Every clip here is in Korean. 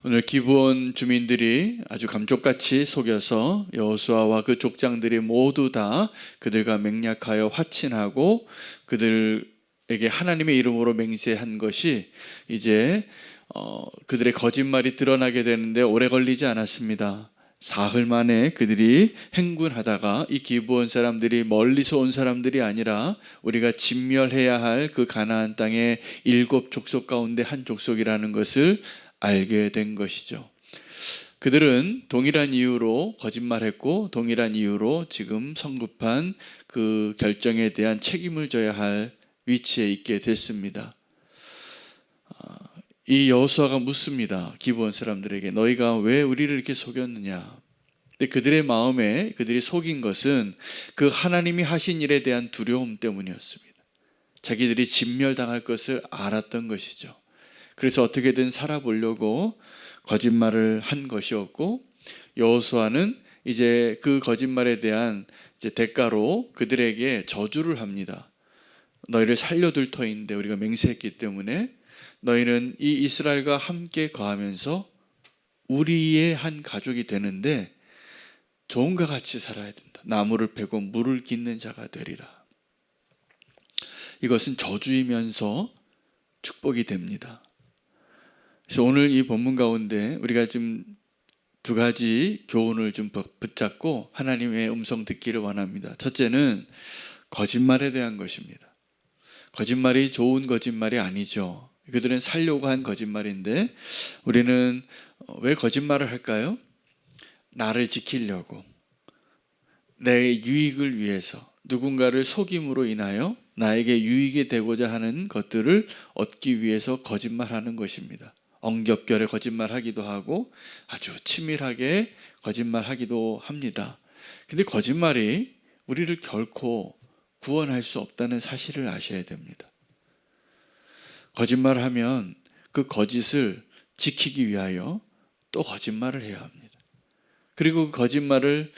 오늘 기브온 주민들이 아주 감쪽같이 속여서 여호수아와 그 족장들이 모두 다 그들과 맹약하여 화친하고 그들에게 하나님의 이름으로 맹세한 것이 이제 그들의 거짓말이 드러나게 되는데 오래 걸리지 않았습니다. 사흘 만에 그들이 행군하다가 이 기브온 사람들이 멀리서 온 사람들이 아니라 우리가 진멸해야 할 그 가나안 땅의 7족속 가운데 한 족속이라는 것을 알게 된 것이죠. 그들은 동일한 이유로 거짓말했고 동일한 이유로 지금 성급한 그 결정에 대한 책임을 져야 할 위치에 있게 됐습니다. 이 여호수아가 묻습니다. 기브온 사람들에게 너희가 왜 우리를 이렇게 속였느냐. 근데 그들의 마음에 그들이 속인 것은 그 하나님이 하신 일에 대한 두려움 때문이었습니다. 자기들이 진멸당할 것을 알았던 것이죠. 그래서 어떻게든 살아보려고 거짓말을 한 것이었고, 여호수아는 이제 그 거짓말에 대한 이제 대가로 그들에게 저주를 합니다. 너희를 살려둘 터인데 우리가 맹세했기 때문에 너희는 이 이스라엘과 함께 거하면서 우리의 한 가족이 되는데 종과 같이 살아야 된다. 나무를 베고 물을 깃는 자가 되리라. 이것은 저주이면서 축복이 됩니다. 그래서 오늘 이 본문 가운데 우리가 좀 두 가지 교훈을 좀 붙잡고 하나님의 음성 듣기를 원합니다. 첫째는 거짓말에 대한 것입니다. 거짓말이 좋은 거짓말이 아니죠. 그들은 살려고 한 거짓말인데 우리는 왜 거짓말을 할까요? 나를 지키려고, 내 유익을 위해서, 누군가를 속임으로 인하여 나에게 유익이 되고자 하는 것들을 얻기 위해서 거짓말하는 것입니다. 엉겹결에 거짓말하기도 하고 아주 치밀하게 거짓말하기도 합니다. 근데 거짓말이 우리를 결코 구원할 수 없다는 사실을 아셔야 됩니다. 거짓말을 하면 그 거짓을 지키기 위하여 또 거짓말을 해야 합니다. 그리고 그 거짓말을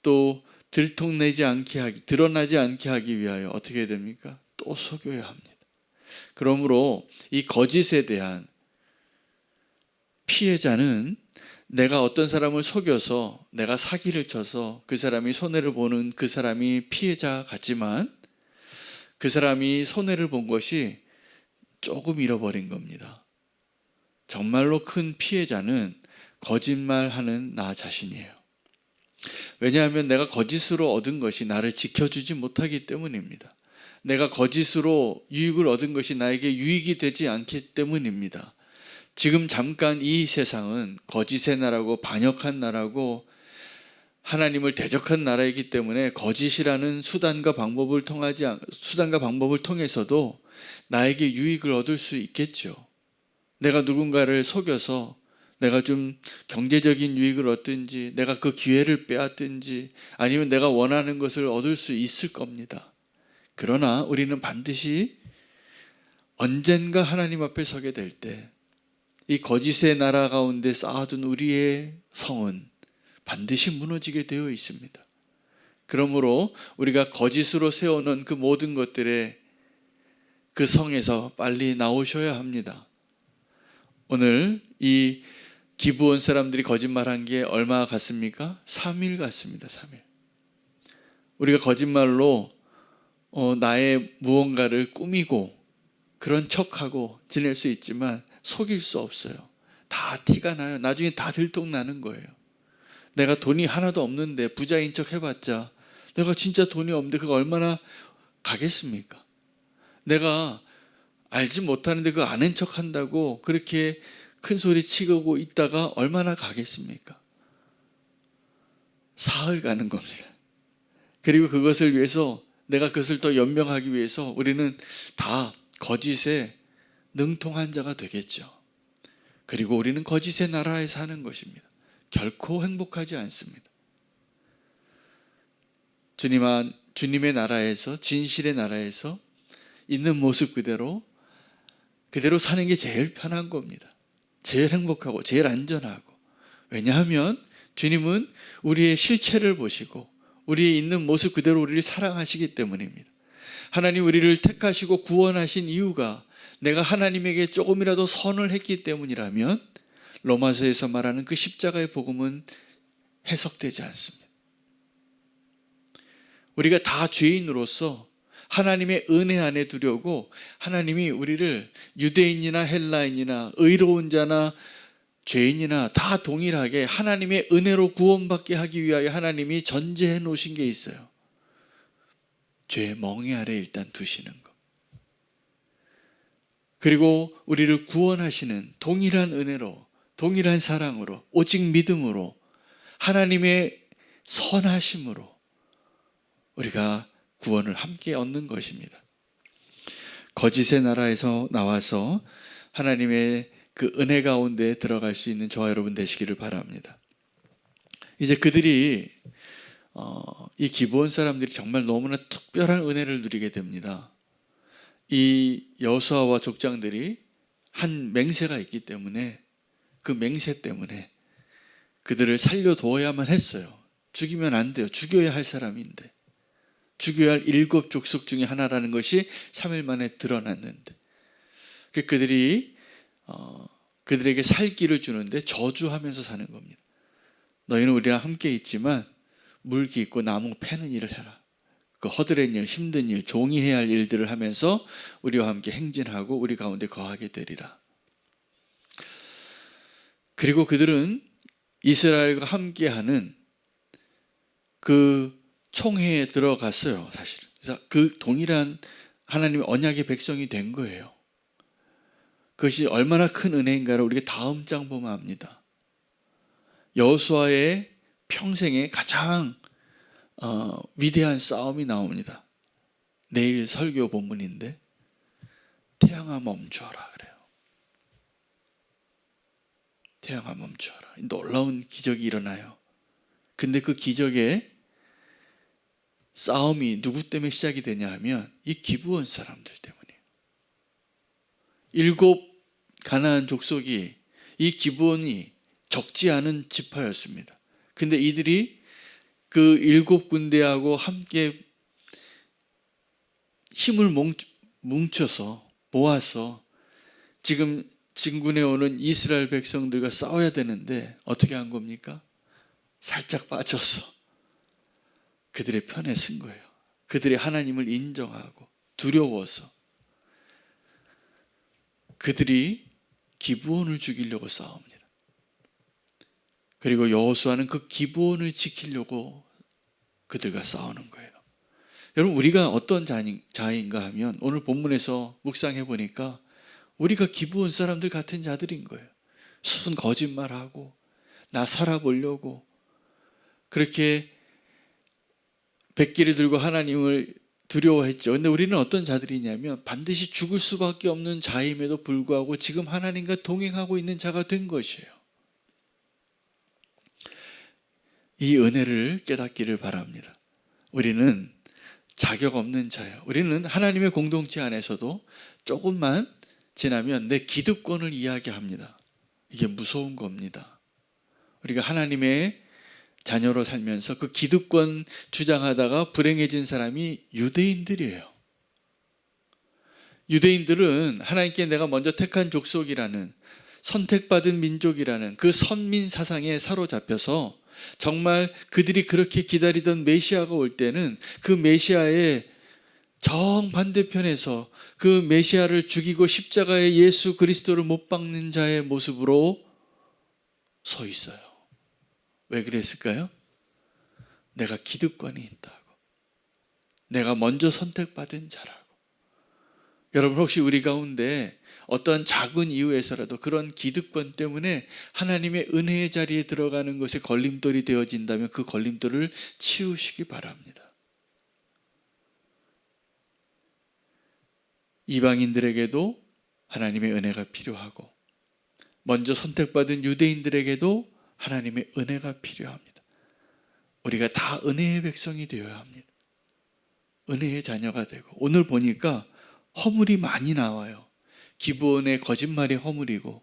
또 들통내지 않게 하기, 드러나지 않게 하기 위하여 어떻게 해야 됩니까? 또 속여야 합니다. 그러므로 이 거짓에 대한 피해자는 내가 어떤 사람을 속여서 내가 사기를 쳐서 그 사람이 손해를 보는 그 사람이 피해자 같지만 그 사람이 손해를 본 것이 조금 잃어버린 겁니다. 정말로 큰 피해자는 거짓말하는 나 자신이에요. 왜냐하면 내가 거짓으로 얻은 것이 나를 지켜주지 못하기 때문입니다. 내가 거짓으로 유익을 얻은 것이 나에게 유익이 되지 않기 때문입니다. 지금 잠깐 이 세상은 거짓의 나라고 반역한 나라고 하나님을 대적한 나라이기 때문에 거짓이라는 수단과 방법을 통해서도 나에게 유익을 얻을 수 있겠죠. 내가 누군가를 속여서 내가 좀 경제적인 유익을 얻든지 내가 그 기회를 빼앗든지 아니면 내가 원하는 것을 얻을 수 있을 겁니다. 그러나 우리는 반드시 언젠가 하나님 앞에 서게 될 때 이 거짓의 나라 가운데 쌓아둔 우리의 성은 반드시 무너지게 되어 있습니다. 그러므로 우리가 거짓으로 세워놓은 그 모든 것들의 그 성에서 빨리 나오셔야 합니다. 오늘 이 기브온 사람들이 거짓말한 게 얼마 같습니까? 3일 같습니다. 3일. 우리가 거짓말로 나의 무언가를 꾸미고 그런 척하고 지낼 수 있지만 속일 수 없어요. 다 티가 나요. 나중에 다 들통나는 거예요. 내가 돈이 하나도 없는데 부자인 척 해봤자 내가 진짜 돈이 없는데 그거 얼마나 가겠습니까? 내가 알지 못하는데 그거 아는 척 한다고 그렇게 큰 소리 치고 있다가 얼마나 가겠습니까? 사흘 가는 겁니다. 그리고 그것을 위해서 내가 그것을 더 연명하기 위해서 우리는 다 거짓에 능통한 자가 되겠죠. 그리고 우리는 거짓의 나라에 사는 것입니다. 결코 행복하지 않습니다. 주님의 나라에서, 진실의 나라에서 있는 모습 그대로 사는 게 제일 편한 겁니다. 제일 행복하고 제일 안전하고. 왜냐하면 주님은 우리의 실체를 보시고 우리의 있는 모습 그대로 우리를 사랑하시기 때문입니다. 하나님 우리를 택하시고 구원하신 이유가 내가 하나님에게 조금이라도 선을 했기 때문이라면 로마서에서 말하는 그 십자가의 복음은 해석되지 않습니다. 우리가 다 죄인으로서 하나님의 은혜 안에 두려고 하나님이 우리를 유대인이나 헬라인이나 의로운 자나 죄인이나 다 동일하게 하나님의 은혜로 구원받게 하기 위하여 하나님이 전제해 놓으신 게 있어요. 죄의 멍에 아래 일단 두시는 것. 그리고 우리를 구원하시는 동일한 은혜로, 동일한 사랑으로, 오직 믿음으로, 하나님의 선하심으로 우리가 구원을 함께 얻는 것입니다. 거짓의 나라에서 나와서 하나님의 그 은혜 가운데 들어갈 수 있는 저와 여러분 되시기를 바랍니다. 이제 그들이 이 기브온 사람들이 정말 너무나 특별한 은혜를 누리게 됩니다. 이 여호수아와 족장들이 한 맹세가 있기 때문에 그 맹세 때문에 그들을 살려두어야만 했어요. 죽이면 안 돼요. 죽여야 할 사람인데, 죽여야 할 7 족속 중에 하나라는 것이 3일 만에 드러났는데, 그들이 그들에게 살 길을 주는데 저주하면서 사는 겁니다. 너희는 우리랑 함께 있지만 물기 있고 나무 패는 일을 해라. 그 허드렛 일, 힘든 일, 종이 해야 할 일들을 하면서 우리와 함께 행진하고 우리 가운데 거하게 되리라. 그리고 그들은 이스라엘과 함께하는 그 총회에 들어갔어요, 사실은. 그래서 그 동일한 하나님의 언약의 백성이 된 거예요. 그것이 얼마나 큰 은혜인가를 우리가 다음 장 보면 압니다. 여호수아의 평생에 가장 위대한 싸움이 나옵니다. 내일 설교 본문인데 태양아 멈추어라 그래요. 태양아 멈추어라. 놀라운 기적이 일어나요. 근데 그 기적의 싸움이 누구 때문에 시작이 되냐 하면 이 기브온 사람들 때문이에요. 7 가나안 족속이, 이 기브온이 적지 않은 지파였습니다. 근데 이들이 그 7 군대하고 함께 힘을 뭉쳐서 모아서 지금 진군해 오는 이스라엘 백성들과 싸워야 되는데 어떻게 한 겁니까? 살짝 빠져서 그들의 편에 쓴 거예요. 그들의 하나님을 인정하고 두려워서 그들이 기브온을 죽이려고 싸웁니다. 그리고 여호수아는 그 기브온을 지키려고 그들과 싸우는 거예요. 여러분, 우리가 어떤 자인가 하면 오늘 본문에서 묵상해 보니까 우리가 기브온 사람들 같은 자들인 거예요. 순 거짓말하고 나 살아보려고 그렇게 백기를 들고 하나님을 두려워했죠. 근데 우리는 어떤 자들이냐면 반드시 죽을 수밖에 없는 자임에도 불구하고 지금 하나님과 동행하고 있는 자가 된 것이에요. 이 은혜를 깨닫기를 바랍니다. 우리는 자격 없는 자예요. 우리는 하나님의 공동체 안에서도 조금만 지나면 내 기득권을 이야기합니다. 이게 무서운 겁니다. 우리가 하나님의 자녀로 살면서 그 기득권 주장하다가 불행해진 사람이 유대인들이에요. 유대인들은 하나님께 내가 먼저 택한 족속이라는, 선택받은 민족이라는 그 선민 사상에 사로잡혀서 정말 그들이 그렇게 기다리던 메시아가 올 때는 그 메시아의 정반대편에서 그 메시아를 죽이고 십자가에 예수 그리스도를 못 박는 자의 모습으로 서 있어요. 왜 그랬을까요? 내가 기득권이 있다고. 내가 먼저 선택받은 자라고. 여러분, 혹시 우리 가운데 어떤 작은 이유에서라도 그런 기득권 때문에 하나님의 은혜의 자리에 들어가는 것에 걸림돌이 되어진다면 그 걸림돌을 치우시기 바랍니다. 이방인들에게도 하나님의 은혜가 필요하고 먼저 선택받은 유대인들에게도 하나님의 은혜가 필요합니다. 우리가 다 은혜의 백성이 되어야 합니다. 은혜의 자녀가 되고, 오늘 보니까 허물이 많이 나와요. 기브온의 거짓말이 허물이고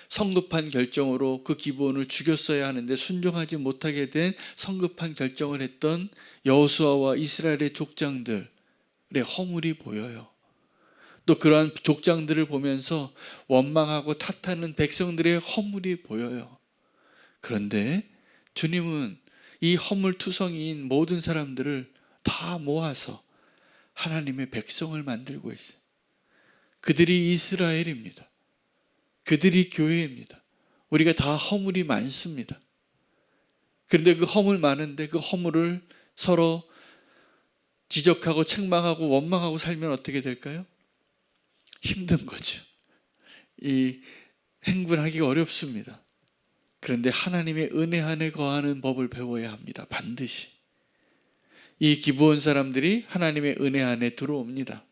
성급한 결정으로 그 기브온을 죽였어야 하는데 순종하지 못하게 된 성급한 결정을 했던 여호수아와 이스라엘의 족장들의 허물이 보여요. 또 그러한 족장들을 보면서 원망하고 탓하는 백성들의 허물이 보여요. 그런데 주님은 이 허물투성이인 모든 사람들을 다 모아서 하나님의 백성을 만들고 있어요. 그들이 이스라엘입니다. 그들이 교회입니다. 우리가 다 허물이 많습니다. 그런데 그 허물 많은데 그 허물을 서로 지적하고 책망하고 원망하고 살면 어떻게 될까요? 힘든 거죠. 이 행군하기가 어렵습니다. 그런데 하나님의 은혜 안에 거하는 법을 배워야 합니다. 반드시. 이 기브온 사람들이 하나님의 은혜 안에 들어옵니다.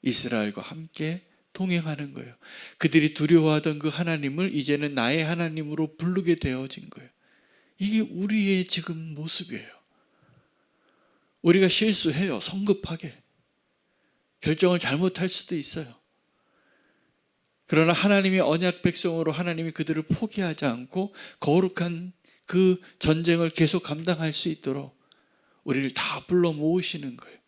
이스라엘과 함께 동행하는 거예요. 그들이 두려워하던 그 하나님을 이제는 나의 하나님으로 부르게 되어진 거예요. 이게 우리의 지금 모습이에요. 우리가 실수해요. 성급하게. 결정을 잘못할 수도 있어요. 그러나 하나님의 언약 백성으로 하나님이 그들을 포기하지 않고 거룩한 그 전쟁을 계속 감당할 수 있도록 우리를 다 불러 모으시는 거예요.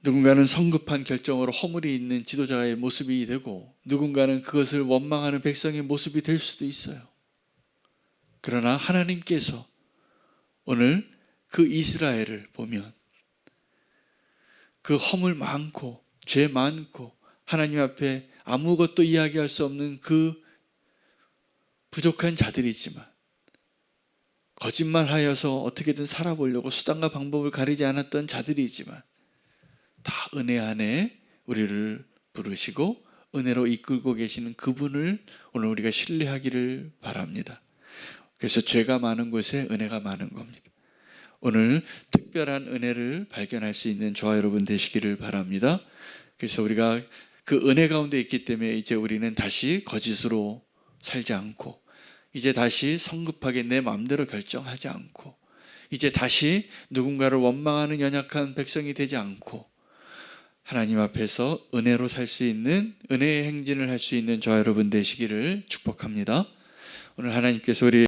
누군가는 성급한 결정으로 허물이 있는 지도자의 모습이 되고 누군가는 그것을 원망하는 백성의 모습이 될 수도 있어요. 그러나 하나님께서 오늘 그 이스라엘을 보면 그 허물 많고 죄 많고 하나님 앞에 아무것도 이야기할 수 없는 그 부족한 자들이지만 거짓말하여서 어떻게든 살아보려고 수단과 방법을 가리지 않았던 자들이지만 다 은혜 안에 우리를 부르시고 은혜로 이끌고 계시는 그분을 오늘 우리가 신뢰하기를 바랍니다. 그래서 죄가 많은 곳에 은혜가 많은 겁니다. 오늘 특별한 은혜를 발견할 수 있는 저와 여러분 되시기를 바랍니다. 그래서 우리가 그 은혜 가운데 있기 때문에 이제 우리는 다시 거짓으로 살지 않고 이제 다시 성급하게 내 마음대로 결정하지 않고 이제 다시 누군가를 원망하는 연약한 백성이 되지 않고 하나님 앞에서 은혜로 살 수 있는 은혜의 행진을 할 수 있는 저와 여러분 되시기를 축복합니다. 오늘 하나님께서 우리